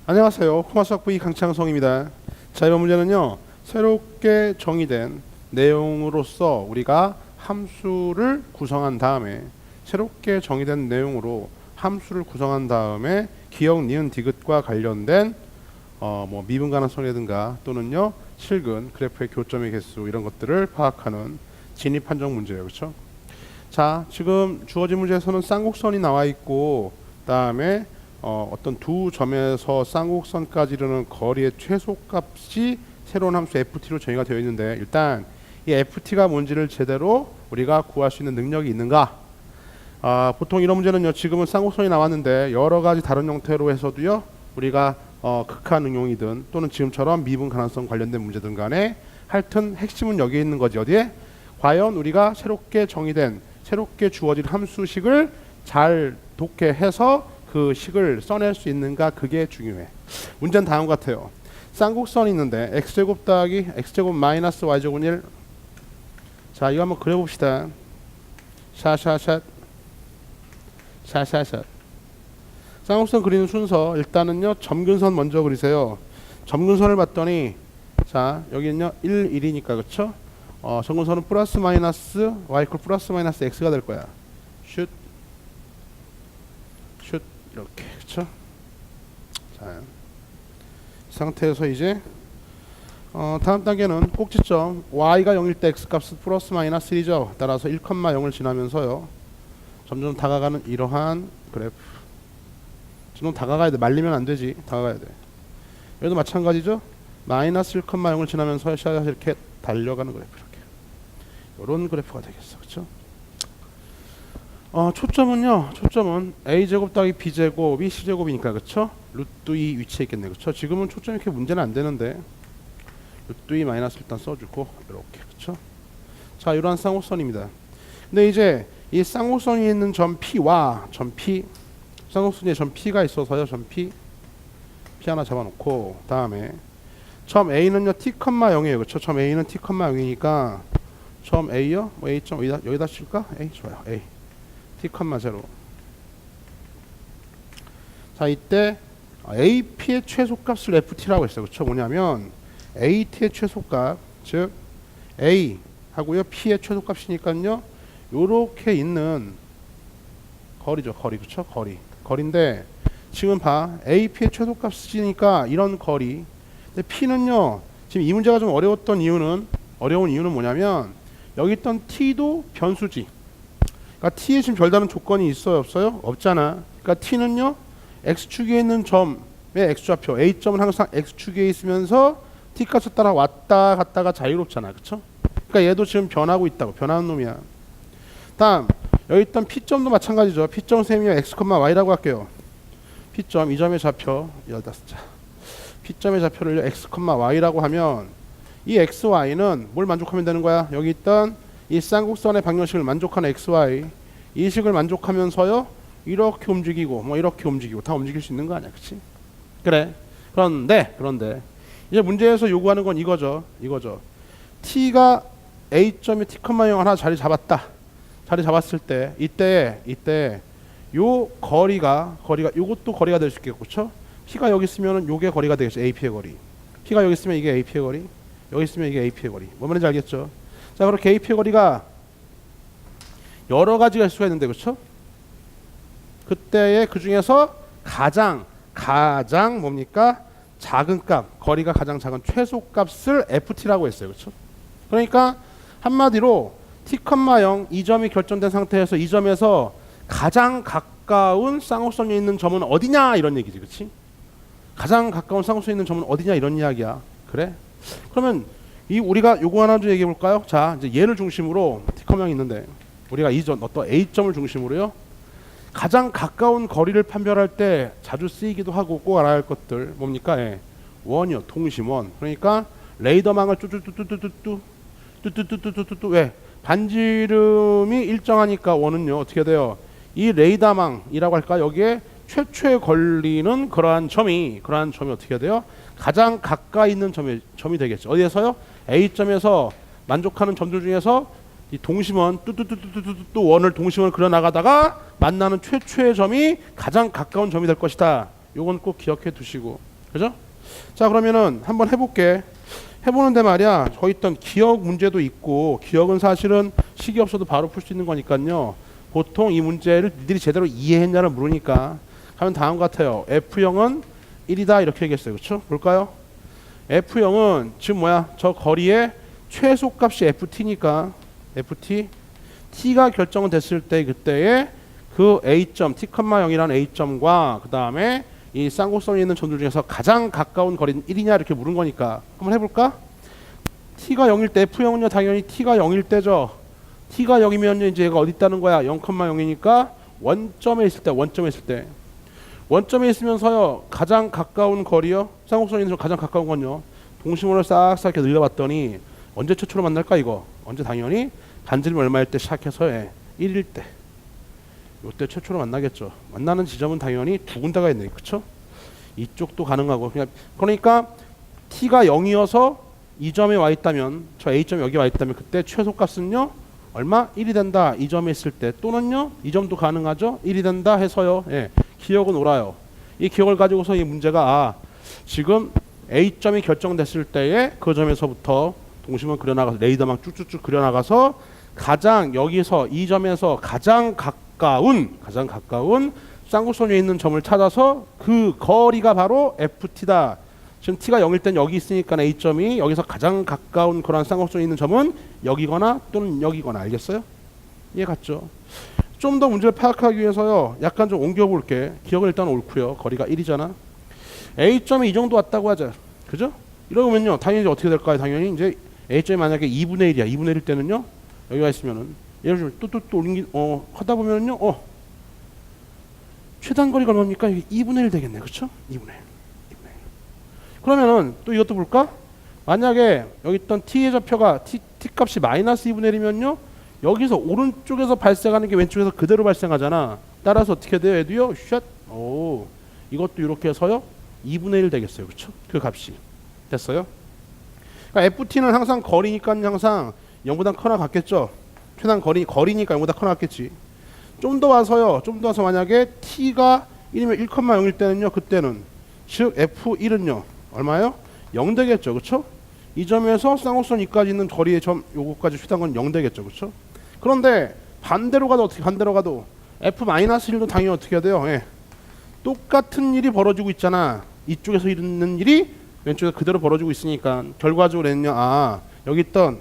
안녕하세요. 코마수학부의 강창성입니다. 자, 이번 문제는요, 새롭게 정의된 내용으로서 우리가 함수를 구성한 다음에 새롭게 정의된 내용으로 함수를 구성한 다음에 기억, 니은, 디귿과 관련된 미분 가능성이라든가 또는요 실근, 그래프의 교점의 개수 이런 것들을 파악하는 진입 판정 문제예요. 그렇죠? 자, 지금 주어진 문제에서는 쌍곡선이 나와 있고 그다음에 어떤 두 점에서 쌍곡선까지 이르는 거리의 최소값이 새로운 함수 ft로 정의가 되어 있는데, 일단 이 ft가 뭔지를 제대로 우리가 구할 수 있는 능력이 있는가? 보통 이런 문제는요, 지금은 쌍곡선이 나왔는데 여러 가지 다른 형태로 해서도요 우리가 극한 응용이든 또는 지금처럼 미분 가능성 관련된 문제든 간에 하여튼 핵심은 여기에 있는 거지. 어디에? 과연 우리가 새롭게 정의된 새롭게 주어진 함수식을 잘 독해해서 그 식을 써낼 수 있는가, 그게 중요해. 문제는 다음과 같아요. 쌍곡선이 있는데 x제곱 더하기 x제곱 마이너스 y제곱은 1. 자, 이거 한번 그려봅시다. 샷샷샷 샷샷샷. 쌍곡선 그리는 순서, 일단은요 점근선 먼저 그리세요. 점근선을 봤더니 자 여기는요 1, 1이니까 그쵸? 점근선은 플러스 마이너스 y 이퀄 플러스 마이너스 x가 될 거야. 슛 이렇게. 그쵸? 자, 이 상태에서 이제 다음 단계는 꼭지점 y가 0일 때 x값은 플러스 마이너스 1이죠. 따라서 1,0을 지나면서요 점점 다가가는 이러한 그래프. 점점 다가가야 돼. 말리면 안 되지. 다가가야 돼. 여기도 마찬가지죠. 마이너스 1,0을 지나면서 이렇게 달려가는 그래프. 이렇게 이런 그래프가 되겠어. 그쵸? 초점은 a제곱 더하기 b제곱이 c제곱이니까 그쵸? 루트 2 위치에 있겠네. 그쵸? 지금은 초점이 이렇게 문제는 안 되는데 루트 2 마이너스 일단 써주고 이렇게. 그쵸? 자, 이러한 쌍곡선입니다. 근데 이제 이 쌍곡선이 있는 점 P와 점 P, 쌍곡선에 점 P가 있어서요 점 P 하나 잡아놓고 다음에 점 A는요 T,0이에요. 그쵸? 점 A는 T,0이니까 점 A요? A점 여기다 칠까? A 좋아요. A T,0. 자, 이때 AP의 최소값을 FT라고 했어요. 그쵸? 뭐냐면 AT의 최소값, 즉 A 하고요 P의 최소값이니까요 요렇게 있는 거리죠. 거리. 그쵸? 거리인데 지금 봐. AP의 최소값이니까 이런 거리. 근데 P는요 지금 이 문제가 좀 어려운 이유는 뭐냐면 여기 있던 T도 변수지. 그러니까 T에 지금 별다른 조건이 있어요? 없어요? 없잖아. 그러니까 T는요 X축에 있는 점의 X좌표 A점은 항상 X축에 있으면서 T값에 따라 왔다 갔다가 자유롭잖아. 그쵸? 그러니까 얘도 지금 변하고 있다고. 변하는 놈이야. 다음 여기 있던 P점도 마찬가지죠. P점 셈이요 X, Y라고 할게요. P점 이 점의 좌표 15자. P점의 좌표를 X, Y라고 하면 이 X, Y는 뭘 만족하면 되는 거야? 여기 있던 이 쌍곡선의 방정식을 만족하는 X, Y 이 식을 만족하면서요 이렇게 움직이고 이렇게 움직이고 다 움직일 수 있는 거 아니야. 그치? 그래. 그런데 이제 문제에서 요구하는 건 이거죠. T가 A점이 T,0 하나 자리 잡았을 때 이때 요 거리가 요것도 거리가 될 수 있겠고. 그쵸? P가 여기 있으면 요게 거리가 되겠죠. AP의 거리. P가 여기 있으면 이게 AP의 거리, 여기 있으면 이게 AP의 거리. 뭔 말인지 알겠죠? 자, 그렇게 AP의 거리가 여러 가지가 있을 수가 있는데 그렇죠? 그때의 그 중에서 가장 뭡니까? 작은 값, 거리가 가장 작은 최소값을 FT라고 했어요. 그렇죠? 그러니까 한마디로 T,0 이 점이 결정된 상태에서 이 점에서 가장 가까운 쌍곡선이 있는 점은 어디냐 이런 얘기지. 그렇지? 가장 가까운 쌍곡선이 있는 점은 어디냐 이런 이야기야. 그래? 그러면 우리가 요거 하나 좀 얘기해 볼까요? 자, 이제 얘를 중심으로 T,0이 있는데 우리가 이 점 어떤 A점을 중심으로요 가장 가까운 거리를 판별할 때 자주 쓰이기도 하고 꼭 알아야 할 것들 뭡니까? 원이요. 동심원. 그러니까 레이더망을 뚜뚜뚜뚜뚜뚜 왜? 반지름이 일정하니까 원은요 어떻게 돼요? 이 레이더망이라고 할까? 여기에 최초에 걸리는 그러한 점이 어떻게 돼요? 가장 가까이 있는 점이 되겠죠. 어디에서요? A점에서 만족하는 점들 중에서 이 동심원 뚜뚜뚜뚜뚜뚜 원을 동심원을 그려 나가다가 만나는 최초의 점이 가장 가까운 점이 될 것이다. 요건 꼭 기억해 두시고 그죠? 자, 그러면은 한번 해볼게. 해보는데 말이야, 저 있던 기억 문제도 있고, 기억은 사실은 식이 없어도 바로 풀 수 있는 거니까요. 보통 이 문제를 니들이 제대로 이해했냐를 물으니까 하면 다음 같아요. F0은 1이다 이렇게 얘기했어요. 그렇죠? 볼까요? F0은 지금 뭐야? 저 거리의 최소값이 FT니까 FT T가 결정은 됐을 때 그때의 그 A점 T,0이라는 A점과 그 다음에 이 쌍곡선이 있는 점들 중에서 가장 가까운 거리는 1이냐 이렇게 물은 거니까 한번 해볼까? T가 0일 때 F0은요 당연히 T가 0일 때죠. T가 0이면 이제 얘가 어디 있다는 거야? 0,0이니까 원점에 있을 때 원점에 있으면서요 가장 가까운 거리요 쌍곡선이 있는 가장 가까운 건요 동심원을 싹싹 이렇게 늘려봤더니 언제 최초로 만날까 이거? 언제 당연히 반지름 얼마일 때 시작해서 1일 때 요때 최초로 만나겠죠. 만나는 지점은 당연히 두 군데가 있네. 그쵸? 이쪽도 가능하고 그러니까 T가 0이어서 이 점에 와 있다면 저 A점이 여기 와 있다면 그때 최소값은요 얼마? 1이 된다. 이 점에 있을 때 또는요 이 점도 가능하죠. 1이 된다 해서요 기억은 옳아요. 이 기억을 가지고서 이 문제가 지금 A점이 결정됐을 때에 그 점에서부터 동심원 그려나가서 레이더망 쭉쭉쭉 그려나가서 가장 여기서 이 점에서 가장 가까운 쌍곡선에 있는 점을 찾아서 그 거리가 바로 FT다. 지금 T가 0일 땐 여기 있으니까 A점이 여기서 가장 가까운 그런 쌍곡선에 있는 점은 여기거나 또는 여기거나. 알겠어요? 이해 갔죠? 좀 더 문제를 파악하기 위해서요 약간 좀 옮겨볼게. 기억은 일단 옳고요. 거리가 1이잖아. A점이 이 정도 왔다고 하자. 그죠? 이러면요 당연히 어떻게 될까요? 당연히 이제 A점이 만약에 2분의 1이야. 2분의 1일 때는요 여기가 있으면은 예를 들면 또 올린 하다 보면요 최단 거리가 얼마입니까? 이게 2분의 1 되겠네. 그렇죠? 2분의 1. 그러면은 또 이것도 볼까? 만약에 여기 있던 t의 좌표가 t 값이 마이너스 2분의 1이면요 여기서 오른쪽에서 발생하는 게 왼쪽에서 그대로 발생하잖아. 따라서 어떻게 돼요? 얘도요 샷. 오, 이것도 이렇게 해서요 2분의 1 되겠어요. 그렇죠? 그 값이 됐어요. 그러니까 FT는 항상 거리니까 항상 0보다 커나 같겠죠. 최단 거리니까 0보다 커나 같겠지. 좀 더 와서 만약에 t가 1이면 1,0일 때는요 그때는 즉 F1은요 얼마예요? 0 되겠죠. 그렇죠? 이 점에서 쌍곡선 이까지 있는 거리의 점 요거까지 최단건 0 되겠죠. 그렇죠? 그런데 반대로 가도 F-1도 당연히 어떻게 해야 돼요? 똑같은 일이 벌어지고 있잖아. 이쪽에서 있는 일이 왼쪽에서 그대로 벌어지고 있으니까 결과적으로 얘는요 여기 있던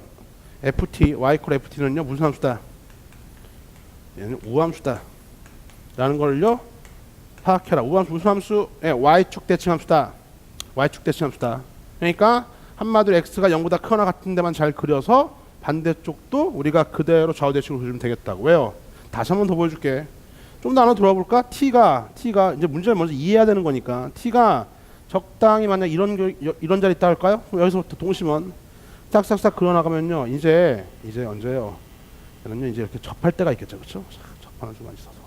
FT, y = FT는요 무슨 함수다? 얘는 우함수다 라는 걸요 파악해라. 우함수 무슨 함수? y축 대칭 함수다. y축 대칭 함수다. 그러니까 한마디로 x가 0보다 크거나 같은 데만 잘 그려서 반대쪽도 우리가 그대로 좌우 대칭으로 그리면 되겠다고. 왜요? 다시 한번 더 보여줄게. 좀 더 안으로 들어와 볼까? t가 이제 문제를 먼저 이해해야 되는 거니까 t가 적당히 만약 이런 자리 있다 할까요? 여기서부터 동심원 싹싹싹 그려나가면요 이제 언제요? 얘는요 이제 이렇게 접할 때가 있겠죠. 그렇죠? 접하는 순간이 있어서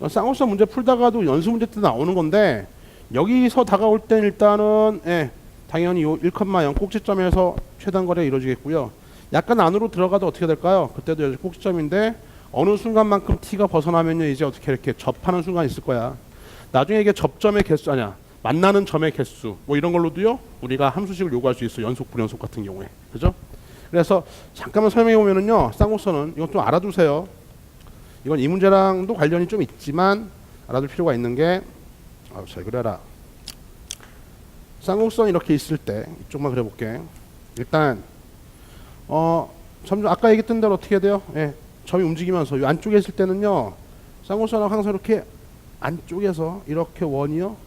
쌍곡선 문제 풀다가도 연수 문제 때 나오는 건데 여기서 다가올 땐 일단은 당연히 요 1,0 꼭지점에서 최단 거리가 이루어지겠고요. 약간 안으로 들어가도 어떻게 될까요? 그때도 꼭지점인데 어느 순간만큼 t가 벗어나면요 이제 어떻게 이렇게 접하는 순간이 있을 거야. 나중에 이게 접점의 개수 만나는 점의 개수 뭐 이런 걸로도요 우리가 함수식을 요구할 수 있어. 연속 불연속 같은 경우에. 그죠? 그래서 잠깐만 설명해 보면은요 쌍곡선은 이건 좀 알아두세요. 이건 이 문제랑도 관련이 좀 있지만 알아둘 필요가 있는 게 잘 그려라. 쌍곡선 이렇게 있을 때 이쪽만 그려볼게. 일단 점점 아까 얘기했던 대로 어떻게 돼요? 점이 움직이면서 이 안쪽에 있을 때는요 쌍곡선은 항상 이렇게 안쪽에서 이렇게 원이요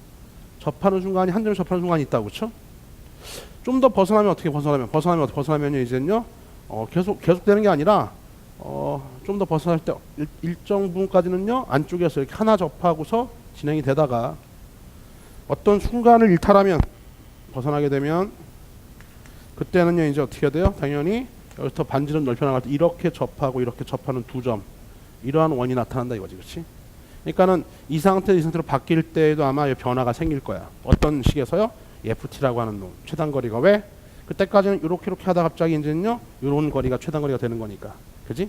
접하는 순간이 한 점에 접하는 순간이 있다고. 그렇죠? 좀 더 벗어나면 어떻게 벗어나면요 이제는요 계속 되는 게 아니라 좀 더 벗어날 때 일정 부분까지는요 안쪽에서 이렇게 하나 접하고서 진행이 되다가 어떤 순간을 일탈하면 벗어나게 되면 그때는요 이제 어떻게 돼요? 당연히 여기서 반지름 넓혀 나갈 때 이렇게 접하고 이렇게 접하는 두 점 이러한 원이 나타난다 이거지. 그렇지? 그러니까는 이 상태로 바뀔 때에도 아마 변화가 생길 거야. 어떤 식에서요? FT라고 하는 놈 최단 거리가 왜? 그때까지는 이렇게 하다 갑자기 이제는요 이런 거리가 최단 거리가 되는 거니까. 그지?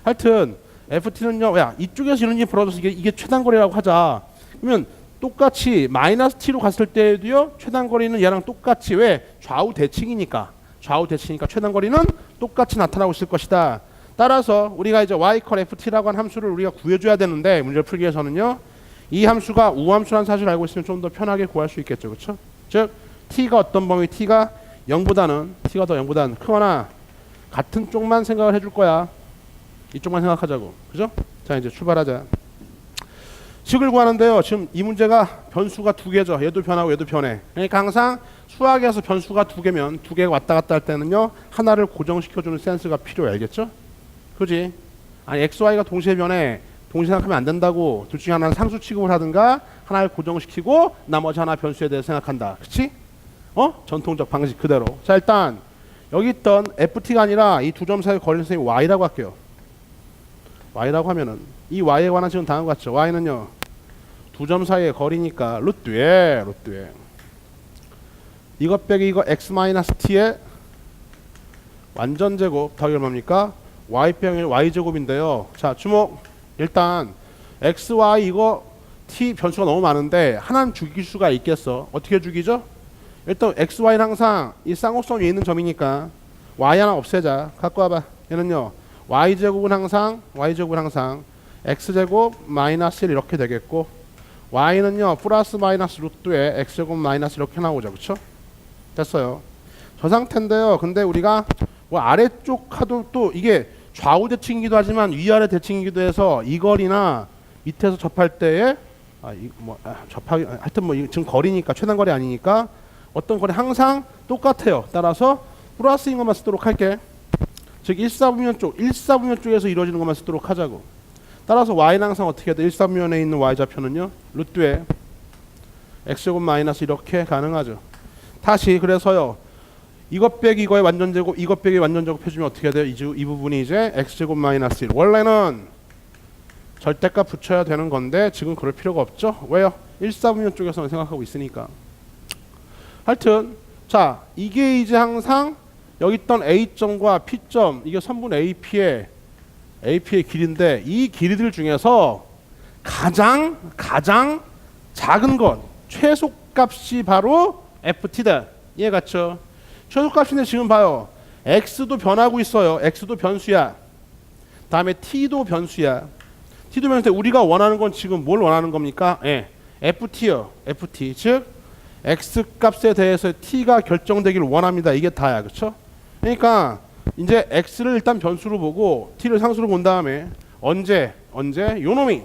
하여튼 FT는요 야 이쪽에서 이런 일이 벌어져서 이게 최단 거리라고 하자. 그러면 똑같이 마이너스 t로 갔을 때도요 최단거리는 얘랑 똑같이 왜 좌우 대칭이니까 최단 거리는 똑같이 나타나고 있을 것이다. 따라서 우리가 이제 y 컬 ft라고 하는 함수를 우리가 구해줘야 되는데 문제를 풀기 위해서는요 이 함수가 우함수라는 사실을 알고 있으면 좀 더 편하게 구할 수 있겠죠, 그렇죠? 즉 t가 어떤 범위 t가 0보다는 t가 더 0보다는 크거나 같은 쪽만 생각을 해줄 거야. 이쪽만 생각하자고, 그죠? 자 이제 출발하자. 식을 구하는데요. 지금 이 문제가 변수가 두 개죠. 얘도 변하고 얘도 변해. 그러니까 항상 수학에서 변수가 두 개면 두 개가 왔다 갔다 할 때는요 하나를 고정시켜주는 센스가 필요해. 알겠죠? 그지? 아니 x, y가 동시에 변해. 동시에 생각하면 안 된다고. 둘 중에 하나는 상수 취급을 하든가 하나를 고정시키고 나머지 하나 변수에 대해 생각한다. 그치? 전통적 방식 그대로. 자 일단 여기 있던 ft가 아니라 이 두 점 사이 거리는 선생님이 y라고 할게요. y라고 하면은 이 y에 관한 식은 다음과 같죠. y는요 두 점 사이의 거리니까 루트에 이것 빼기 이거 x-t의 완전 제곱 더하기 얼마입니까? y 빼기 y 제곱인데요. 자 주목. 일단 x, y 이거 t 변수가 너무 많은데 하나는 죽일 수가 있겠어. 어떻게 죽이죠? 일단 x, y는 항상 이 쌍곡선 위에 있는 점이니까 y 하나 없애자. 갖고 와봐. 얘는요 y제곱은 항상 x제곱 마이너스 1 이렇게 되겠고 y는요 플러스 마이너스 루트에 x제곱 마이너스 이렇게 나오죠. 그쵸? 됐어요. 저 상태인데요. 근데 우리가 뭐 아래쪽 하도 또 이게 좌우 대칭이기도 하지만 위아래 대칭이기도 해서 이 거리나 밑에서 접할 때에 하여튼 뭐 지금 거리니까 최단거리 아니니까 어떤 거리 항상 똑같아요. 따라서 플러스인 것만 쓰도록 할게. 즉 1사분면 쪽에서 이루어지는 것만 쓰도록 하자고. 따라서 y는 항상 어떻게 해야 돼? 1사분면에 있는 y좌표는요 루트에 x제곱 마이너스 이렇게 가능하죠. 다시 그래서요 이것 빼기 이거의 완전제곱 이것 빼기 완전제곱 해주면 어떻게 해야 돼요? 이 부분이 이제 x제곱 마이너스 1. 원래는 절대값 붙여야 되는 건데 지금 그럴 필요가 없죠. 왜요? 1사분면 쪽에서만 생각하고 있으니까. 하여튼 자 이게 이제 항상 여기 있던 A점과 P점 이게 선분 AP의 길이인데 이 길이들 중에서 가장 작은 것 최소값이 바로 FT다. 이해갔죠? 최소값인데 지금 봐요. X도 변하고 있어요. X도 변수야. 다음에 T도 변수야. T도 변수인데 우리가 원하는 건 지금 뭘 원하는 겁니까? FT요. FT. 즉 X 값에 대해서 T가 결정되기를 원합니다. 이게 다야. 그렇죠? 그러니까 이제 X를 일단 변수로 보고 T를 상수로 본 다음에 언제 요놈이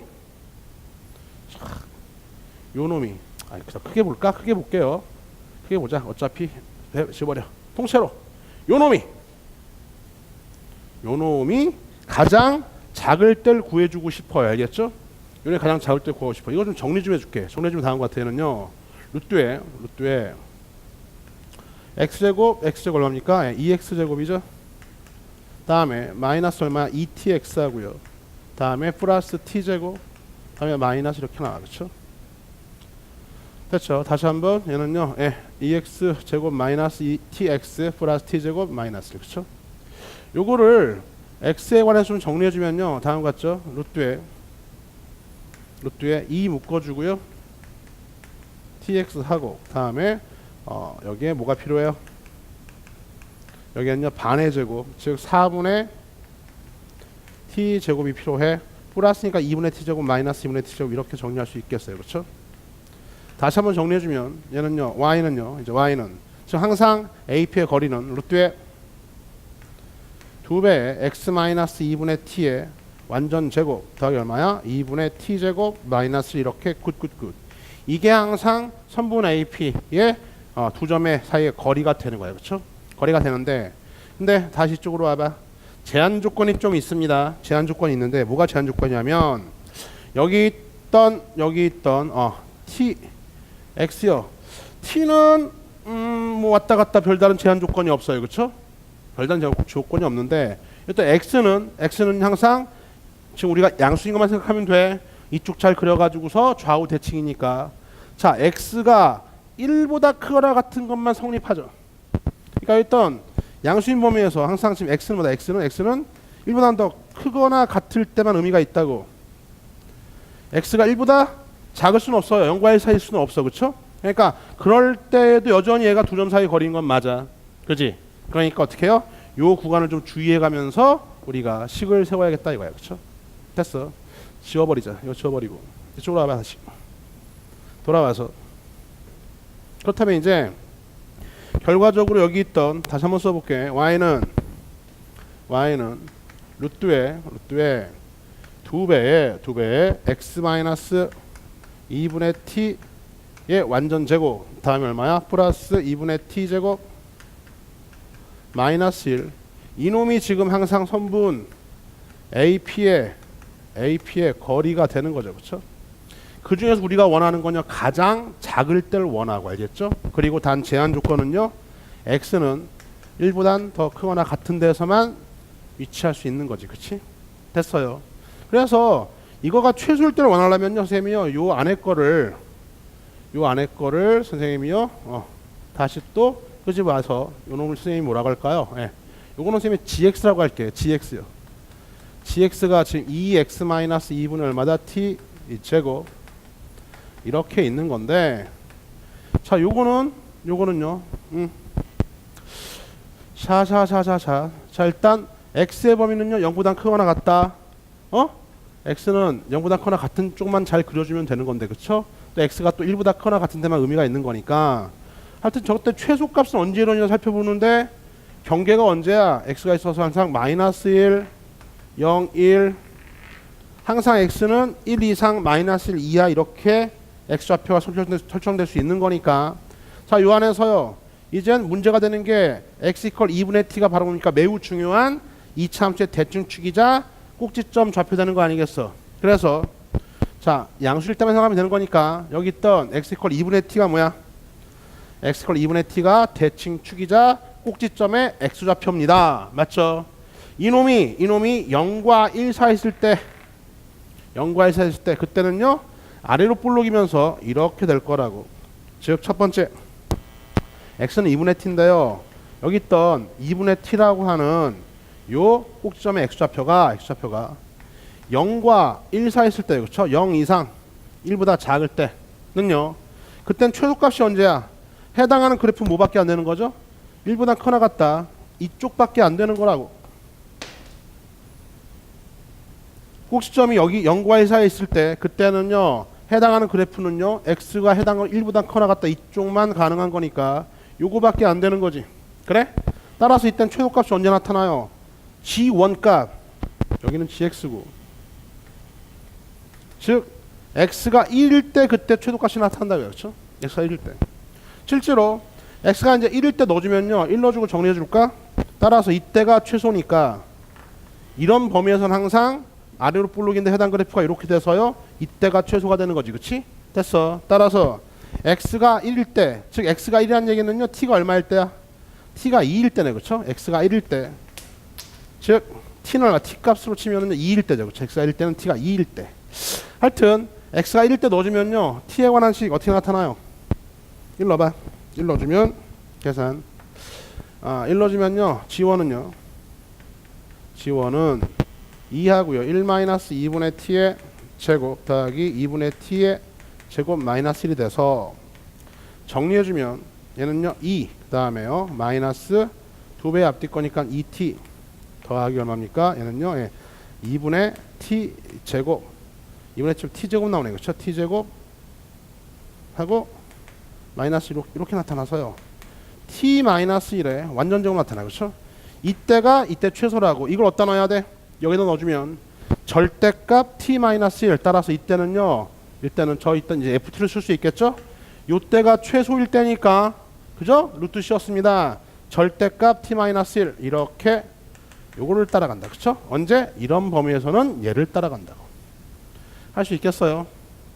크게 볼까? 크게 볼게요. 크게 보자. 어차피 지워버려. 통째로 요놈이 가장 작을 때 구해주고 싶어요. 알겠죠? 요놈이 가장 작을 때 구하고 싶어. 이거 좀 정리 좀 해줄게. 정리 좀 다음 것 같아요는요. 루트에 x제곱 얼마입니까? 2x제곱이죠. 다음에 마이너스 얼마? 2tx 하고요. 다음에 플러스 t제곱 다음에 마이너스 이렇게 나와. 그렇죠? 됐죠? 다시 한번 얘는요 2x제곱 마이너스 2tx 플러스 t제곱 마이너스. 그렇죠? 요거를 x에 관해서 좀 정리해주면요 다음 같죠? 루트에 2 묶어주고요 tx 하고 다음에 여기에 뭐가 필요해요? 여기는요 반의 제곱 즉 4분의 t제곱이 필요해. 플러스니까 2분의 t제곱 마이너스 2분의 t제곱 이렇게 정리할 수 있겠어요. 그렇죠? 다시 한번 정리해주면 얘는요 y는 즉 항상 AP의 거리는 루트에 2배의 x 마이너스 2분의 t의 완전 제곱 더하기 얼마야? 2분의 t제곱 마이너스 이렇게 굿. 이게 항상 선분 AP의 두 점의 사이의 거리가 되는 거예요. 그렇죠? 거리가 되는데 근데 다시 이쪽으로 와봐. 제한 조건이 좀 있습니다. 제한 조건이 있는데 뭐가 제한 조건이냐면 여기 있던 t x요. t는 뭐 왔다 갔다 별다른 제한 조건이 없어요. 그렇죠? 별다른 조건이 없는데 일단 x는 항상 지금 우리가 양수인 것만 생각하면 돼. 이쪽 잘 그려가지고서 좌우 대칭이니까 자 x가 1보다 크거나 같은 것만 성립하죠. 그러니까 일단 양수인 범위에서 항상 지금 x는 1보다 더 크거나 같을 때만 의미가 있다고. x가 1보다 작을 수는 없어요. 0과 1 사이일 수는 없어. 그쵸? 그러니까 그럴 때에도 여전히 얘가 두 점 사이 거리인 건 맞아. 그지? 그러니까 어떻게 해요? 요 구간을 좀 주의해 가면서 우리가 식을 세워야겠다 이거야. 그쵸? 됐어. 지워버리자. 이거 지워버리고 이쪽으로 와봐. 다시 돌아와서 그렇다면 이제 결과적으로 여기 있던 다시 한번 써볼게. y는 루트에 두 배의 x 마이너스 2분의 t의 완전 제곱 다음에 얼마야? 플러스 2분의 t 제곱 마이너스 1. 이놈이 지금 항상 선분 AP의 거리가 되는 거죠. 그렇죠? 그 중에서 우리가 원하는 건요, 가장 작을 때를 원하고, 알겠죠? 그리고 단 제한 조건은요, x는 1보단 더 크거나 같은 데서만 위치할 수 있는 거지. 그치? 됐어요. 그래서 이거가 최소일 때를 원하려면요, 선생님이요, 요 안에 거를 선생님이요, 다시 또 끄집어 와서 요 놈을 선생님이 뭐라고 할까요? 예. 요거는 선생님이 gx라고 할게요. gx요. gx가 지금 2x-2분의 얼마다? t 제곱 이렇게 있는 건데, 자 요거는요 자 일단 x의 범위는요 0보다 크거나 같다. x는 0보다 크거나 같은 쪽만 잘 그려주면 되는 건데, 그쵸? 또 x가 또 1보다 크거나 같은 데만 의미가 있는 거니까, 하여튼 저때 최소값은 언제 이러냐 살펴보는데, 경계가 언제야? x가 있어서 항상 마이너스 1 0, 1, 항상 x는 1 이상 마이너스 1 이하 이렇게 x좌표가 설정될 수 있는 거니까, 자, 요 안에서요 이젠 문제가 되는 게 x 이퀄 2분의 t가 바로 보니까 매우 중요한 이차함수의 대칭축이자 꼭지점 좌표 되는 거 아니겠어? 그래서 자, 양수일 때만 생각하면 되는 거니까 여기 있던 x 이퀄 2분의 t가 뭐야? x 이퀄 2분의 t가 대칭축이자 꼭지점의 x좌표입니다. 맞죠? 이놈이 0과 1 사이 있을 때 그때는요 아래로 볼록이면서 이렇게 될 거라고. 즉 첫 번째 x는 2분의 t인데요, 여기 있던 2분의 t라고 하는 요 꼭지점의 x좌표가 0과 1 사이 있을 때, 그렇죠? 0 이상 1보다 작을 때는요, 그땐 최소값이 언제야? 해당하는 그래프 뭐밖에 안 되는 거죠? 1보다 커나 같다. 이쪽밖에 안 되는 거라고. 꼭지점이 여기 0과 1 사이에 있을 때 그때는요 해당하는 그래프는요 x가 해당하는 1보다 커나 같다 이쪽만 가능한 거니까 요거밖에 안 되는 거지. 그래? 따라서 이땐 최소값이 언제 나타나요? g1값, 여기는 gx고, 즉 x가 1일 때 그때 최소값이 나타난다고요. 그렇죠? x가 1일 때. 실제로 x가 이제 1일 때 넣어주면요 1 넣어주고 정리해줄까? 따라서 이때가 최소니까 이런 범위에서는 항상 아래로 볼록인데 해당 그래프가 이렇게 돼서요 이때가 최소가 되는 거지. 그치? 됐어. 따라서 x가 1일 때, 즉 x가 1이라는 얘기는요 t가 얼마일 때야? t가 2일 때네. 그쵸? x가 1일 때, 즉 t는 얼마? t 값으로 치면은 2일 때죠. 그쵸? x가 1일 때는 t가 2일 때. 하여튼 x가 1일 때 넣어주면요 t에 관한 식 어떻게 나타나요? 1 넣어봐. 1 넣어주면 계산 1 넣어주면요 g1은 2하고요 1-2분의 t의 제곱 더하기 2분의 t의 제곱 마이너스 1이 돼서 정리해주면 얘는요 2, 그 다음에요 마이너스 2배 앞뒤 거니까 2t 더하기 얼마입니까? 얘는요 2분의 t 제곱 2분의 t 제곱 나오네. 그렇죠? t 제곱 하고 마이너스 이렇게 나타나서요 t 마이너스 1에 완전 제곱 나타나. 그렇죠? 이때가 이때 최소라고. 이걸 어디다 넣어야 돼? 여기다 넣어주면 절대값 t 마이너스 1. 따라서 이때는요 이때는 이제 ft를 쓸 수 있겠죠? 요때가 최소일 때니까, 그죠? 루트 씌웠습니다. 절대값 t 마이너스 1 이렇게 요거를 따라간다. 그쵸? 언제? 이런 범위에서는 얘를 따라간다고. 할 수 있겠어요?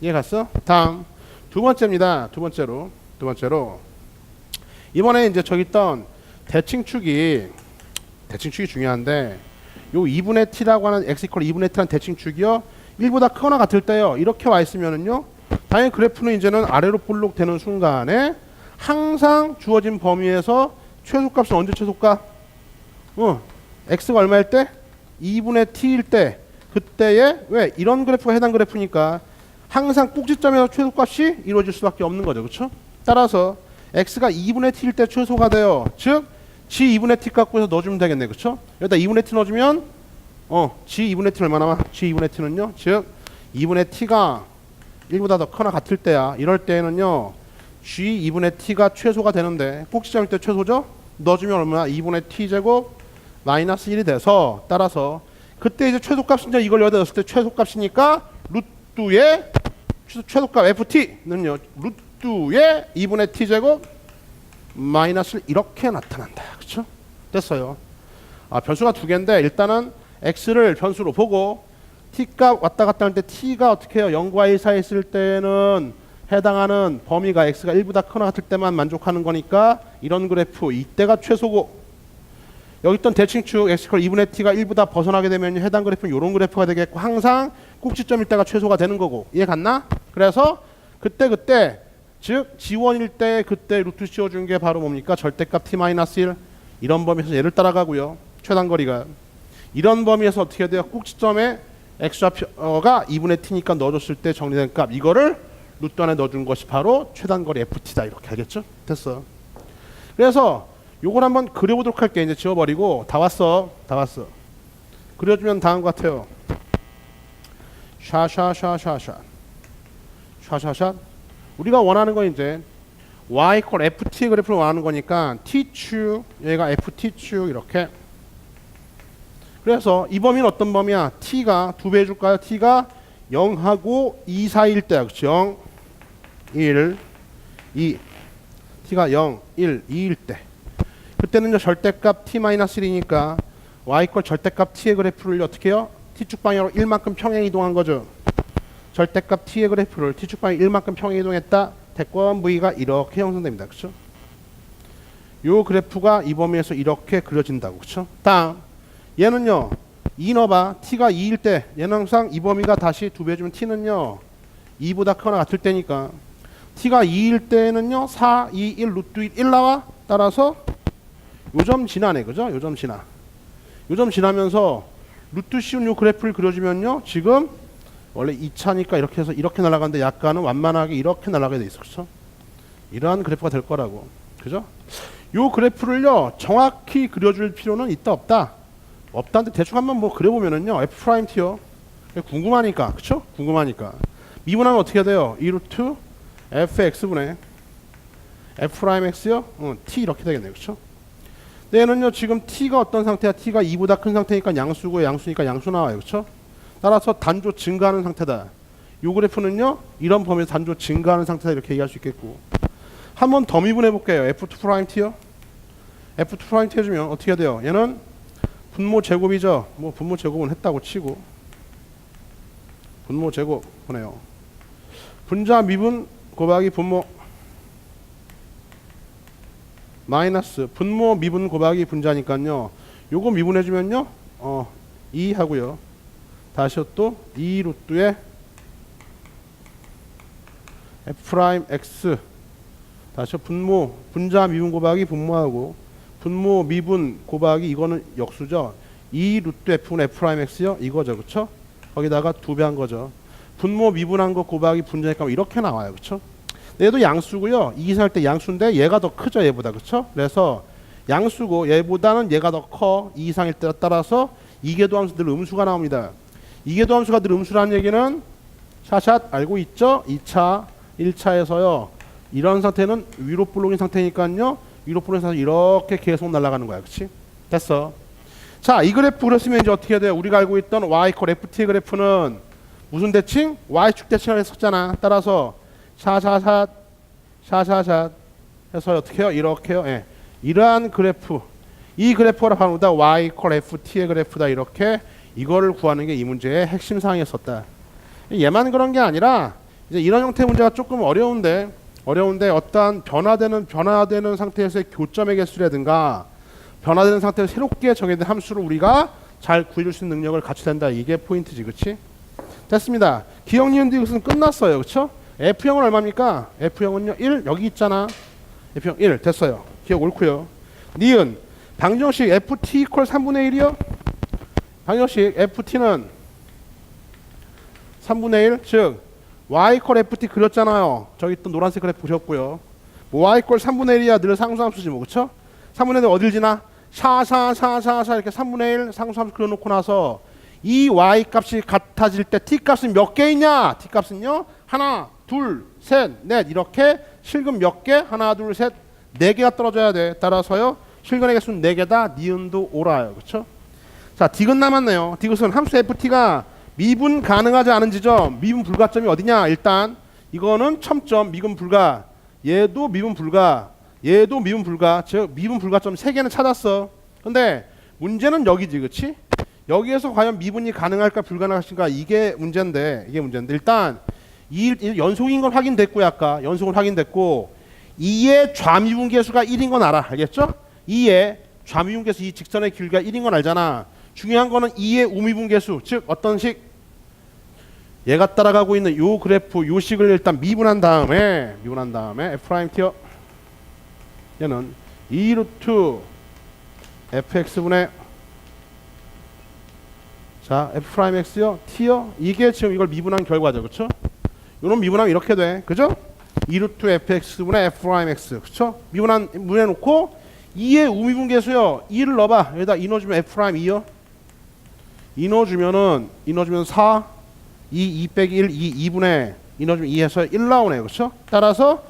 이해 갔어? 다음 두 번째입니다. 두 번째로 이번에 이제 저기 있던 대칭축이 중요한데, 요 2분의 t라고 하는 x 이퀄 2분의 t라는 대칭축이요 1보다 크거나 같을 때요 이렇게 와 있으면은요 당연히 그래프는 이제는 아래로 볼록 되는 순간에 항상 주어진 범위에서 최소값은 언제 최소값? x가 얼마일 때? 2분의 t일 때, 그때에 왜? 이런 그래프가 해당 그래프니까 항상 꼭지점에서 최소값이 이루어질 수밖에 없는 거죠. 그렇죠? 따라서 x가 2분의 t일 때 최소가 돼요. 즉 g 2분의 t 갖고 해서 넣어주면 되겠네. 그렇죠? 여기다 2분의 t 넣어주면 g 2분의 t 얼마 남아? g 2분의 t는요. 즉 2분의 t가 1보다 더 커나 같을 때야. 이럴 때에는요. g 2분의 t가 최소가 되는데 꼭지점일 때 최소죠? 넣어주면 얼마나? 2분의 t제곱 마이너스 1이 돼서 따라서 그때 이제 최소값은 이걸 여기다 넣었을 때 최소값이니까 루트의 최소값 ft는요. 루트의 2분의 t제곱 마이너스 이렇게 나타난다. 그렇죠? 됐어요. 변수가 두 개인데 일단은 x를 변수로 보고 t값 왔다 갔다 할 때 t가 어떻게 해요? 0과 1 사이에 있을 때는 해당하는 범위가 x가 1보다 커나 같을 때만 만족하는 거니까 이런 그래프 이때가 최소고 여기 있던 대칭축 x 컬 2분의 t가 1보다 벗어나게 되면 해당 그래프는 이런 그래프가 되겠고 항상 꼭지점일 때가 최소가 되는 거고 이해 갔나? 그래서 그때 즉 지원일 때 그때 루트 씌워준 게 바로 뭡니까? 절대값 t-1 이런 범위에서 얘를 따라가고요. 최단거리가 이런 범위에서 어떻게 돼요? 꼭지점에 x좌표가 2분의 t니까 넣어줬을 때 정리된 값 이거를 루트 안에 넣어준 것이 바로 최단거리 ft다. 이렇게 알겠죠? 됐어. 그래서 요걸 한번 그려보도록 할게. 이제 지워버리고 다 왔어. 그려주면 다음 것 같아요. 샤샤샤 우리가 원하는 건 이제 y = ft 그래프를 원하는 거니까 t축 얘가 ft축 이렇게. 그래서 이 범위는 어떤 범위야? t가 두 배 해줄까요? t가 0하고 2 사이일 때야. 그렇죠? 0, 1, 2 t가 0, 1, 2일 때 그때는 절대값 t-1이니까 y = 절대값 t의 그래프를 어떻게 해요? t축 방향으로 1만큼 평행 이동한 거죠. 절대값 t의 그래프를 t축 방향 1만큼 평행 이동했다. 대권 v가 이렇게 형성됩니다. 그렇죠? 요 그래프가 이 범위에서 이렇게 그려진다고. 그렇죠? 다음 얘는요. 2 넣어봐. t가 2일 때 얘는 항상 이 범위가 다시 두 배 주면 t는요. 2보다 크거나 같을 때니까 t가 2일 때는요. 4, 2, 1 루트 1 나와. 따라서 요점 지나네. 그죠? 요점 지나면서 루트 씌운 요 그래프를 그려주면요. 지금 원래 2차니까 이렇게 해서 이렇게 날아가는데 약간은 완만하게 이렇게 날아가게 돼 있어. 그렇죠? 이러한 그래프가 될 거라고. 그죠? 요 그래프를요. 정확히 그려줄 필요는 있다 없다? 없다는데 대충 한번 뭐 그려보면은요. F'T요. 궁금하니까. 그쵸? 궁금하니까. 미분하면 어떻게 돼요? 2루트 fx분의 F'X요? t 이렇게 되겠네요. 그쵸? 얘는요. 지금 t가 어떤 상태야? t가 2보다 큰 상태니까 양수고 양수니까 양수 나와요. 그쵸? 따라서 단조 증가하는 상태다. 요 그래프는요. 이런 범위에서 단조 증가하는 상태다. 이렇게 얘기할 수 있겠고. 한번 더 미분해 볼게요. F2'T요. F2'T 해주면 어떻게 돼요? 얘는 분모 제곱이죠. 뭐 분모 제곱은 했다고 치고 분모 제곱 보네요. 분자 미분 곱하기 분모 마이너스 분모 미분 곱하기 분자니까요. 요거 미분해주면요. 2 하고요. 다시 또 2 루트에 F'X 다시 분모 분자 미분 곱하기 분모하고 분모 미분 곱하기 이거는 역수죠. 2 루트 F는 F'X요. 이거죠. 그쵸? 거기다가 두 배 한 거죠. 분모 미분한 거 곱하기 분자니까 이렇게 나와요. 그쵸? 얘도 양수고요. 이기할 때 양수인데 얘가 더 크죠. 얘보다. 그쵸? 그래서 양수고 얘보다는 얘가 더 커. 이 이상일 때 따라서 이계도 함수 늘 음수가 나옵니다. 이계도 함수가 늘 음수라는 얘기는 샷 알고 있죠? 2차, 1차에서요. 이런 상태는 위로 볼록인 상태니까요. 위로 볼록인 상태 이렇게 계속 날아가는 거야. 그치? 됐어. 자, 이 그래프 그렸으면 이제 어떻게 돼요? 우리가 알고 있던 y = ft 그래프는 무슨 대칭? y축 대칭을 했었잖아. 따라서 샷 해서 어떻게 해요? 이렇게요. 예. 이러한 그래프. 이 그래프가 바로 y = ft의 그래프다. 이렇게 이거를 구하는 게 이 문제의 핵심 사항이었었다. 얘만 그런 게 아니라 이제 이런 형태의 문제가 조금 어려운데 어떠한 변화되는 상태에서의 교점의 개수라든가 변화되는 상태에서 새롭게 정해진 함수를 우리가 잘 구해줄 수 있는 능력을 갖춰야 된다. 이게 포인트지. 그치? 됐습니다. 기억, 니은, 디귿은 끝났어요. 그쵸? F형은 얼마입니까? F형은요 1 여기 있잖아. F형 1 됐어요. 기억 옳고요. 니은 방정식 FT = 3분의 1이요. 방정식 FT는 3분의 1 즉 y 이퀄 ft 그렸잖아요. 저기 또 노란색 그래프 그렸고요. 뭐 y 이퀄 3분의 1이야 늘 상수함수지 뭐 그쵸? 3분의 1 어딜 지나? 샤 이렇게 3분의 1 상수함수 그려놓고 나서 이 y 값이 같아질 때 t 값은 몇 개 있냐? t 값은요 하나 둘 셋 넷 이렇게 실근 몇 개? 하나 둘 셋 네 개가 떨어져야 돼. 따라서요 실근의 개수는 4개다. 니은도 오라요. 그쵸? 자 디귿 남았네요. 디귿은 함수 ft가 미분 가능하지 않은 지점, 미분 불가점이 어디냐? 일단 이거는 첨점 미분 불가, 얘도 미분 불가, 얘도 미분 불가, 즉 미분 불가점 3개는 찾았어. 근데 문제는 여기지, 그렇지? 여기에서 과연 미분이 가능할까 불가능할까 이게 문제인데 일단 이 연속인 건 확인됐고요. 아까 연속은 확인됐고 2의 좌미분 계수가 1인 건 알아. 알겠죠? 2의 좌미분 계수 이 직선의 길이가 1인 건 알잖아. 중요한 거는 2의 우미분 계수, 즉 어떤 식? 얘가 따라가고 있는 요 그래프 요 식을 일단 미분한 다음에 f' 티어 얘는 2루트 fx분의 자 f'x요 t요 이게 지금 이걸 미분한 결과죠. 그쵸? 요런 미분하면 이렇게 돼. 그죠? 2루트 fx분의 f'x 그쵸? 미분해놓고 2의 우미분 계수요 2를 넣어봐. 여기다 2 넣어주면 f'2요 2 넣어주면 4 2 빼기 1 2분의 2 넣어주면 2에서 1 나오네요. 그렇죠? 따라서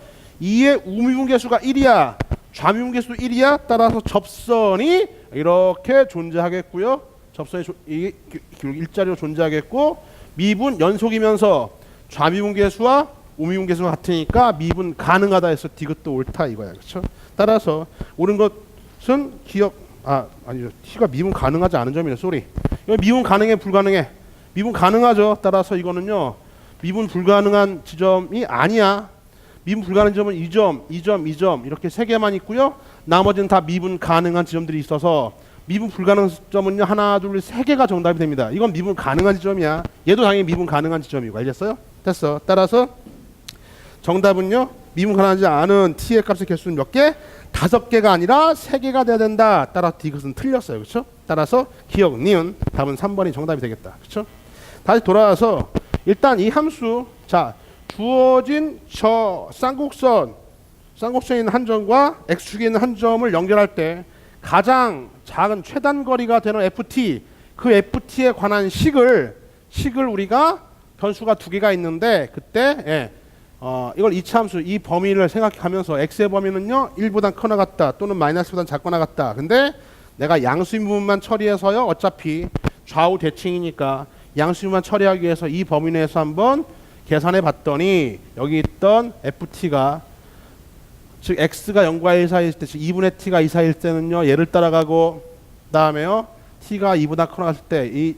2의 우미분 계수가 1이야. 좌미분 계수도 1이야. 따라서 접선이 이렇게 존재하겠고요. 접선이 일자리로 존재하겠고 미분 연속이면서 좌미분 계수와 우미분 계수가 같으니까 미분 가능하다 해서 디귿도 옳다 이거야. 그렇죠? 따라서 옳은 것은 아니죠. t가 미분 가능하지 않은 점이네. 쏘리. 이거 미분 가능해 불가능해? 미분 가능하죠. 따라서 이거는요 미분 불가능한 지점이 아니야. 미분 불가능한 지점은 이 점 이렇게 3개만 있고요. 나머지는 다 미분 가능한 지점들이 있어서 미분 불가능한 지점은요 하나 둘 3개가 정답이 됩니다. 이건 미분 가능한 지점이야. 얘도 당연히 미분 가능한 지점이고. 알겠어요? 됐어. 따라서 정답은요 미분 가능하지 않은 t의 값의 개수는 몇 개? 5개가 아니라 3개가 돼야 된다. 따라 디귿은 틀렸어요. 그렇죠? 따라서 기억 니은 답은 3번이 정답이 되겠다. 그렇죠? 다시 돌아와서 일단 이 함수 자 주어진 저 쌍곡선에 있는 한 점과 x축에 있는 한 점을 연결할 때 가장 작은 최단 거리가 되는 ft 그 ft에 관한 식을 우리가 변수가 2개가 있는데 그때 이걸 이차함수 이 범위를 생각하면서 x의 범위는요 1보다 커나 같다 또는 마이너스보다 작거나 같다. 근데 내가 양수인 부분만 처리해서요 어차피 좌우 대칭이니까 양수만 처리하기 위해서 이 범위 내에서 한번 계산해 봤더니 여기 있던 ft가 즉 x가 0과 1 사이일 때 즉 2분의 t가 2 사이일 때는요 얘를 따라가고 그다음에요 t가 2보다 커나 갔을 때 이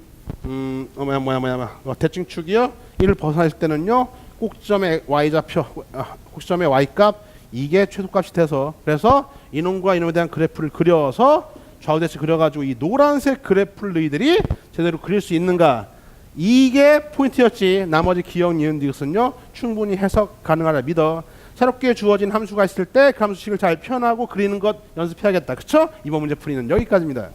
대칭축이요 1을 벗어났을 때는요 꼭지점의 y좌표 꼭지점의 y값 이게 최소값이 돼서 그래서 이놈과 이놈에 대한 그래프를 그려서 좌우대칭 그려가지고 이 노란색 그래프를 너희들이 제대로 그릴 수 있는가 이게 포인트였지. 나머지 기억 니은 디귿은요 충분히 해석 가능하다 믿어. 새롭게 주어진 함수가 있을 때 그 함수식을 잘 표현하고 그리는 것 연습해야겠다. 그쵸? 이번 문제 풀이는 여기까지입니다.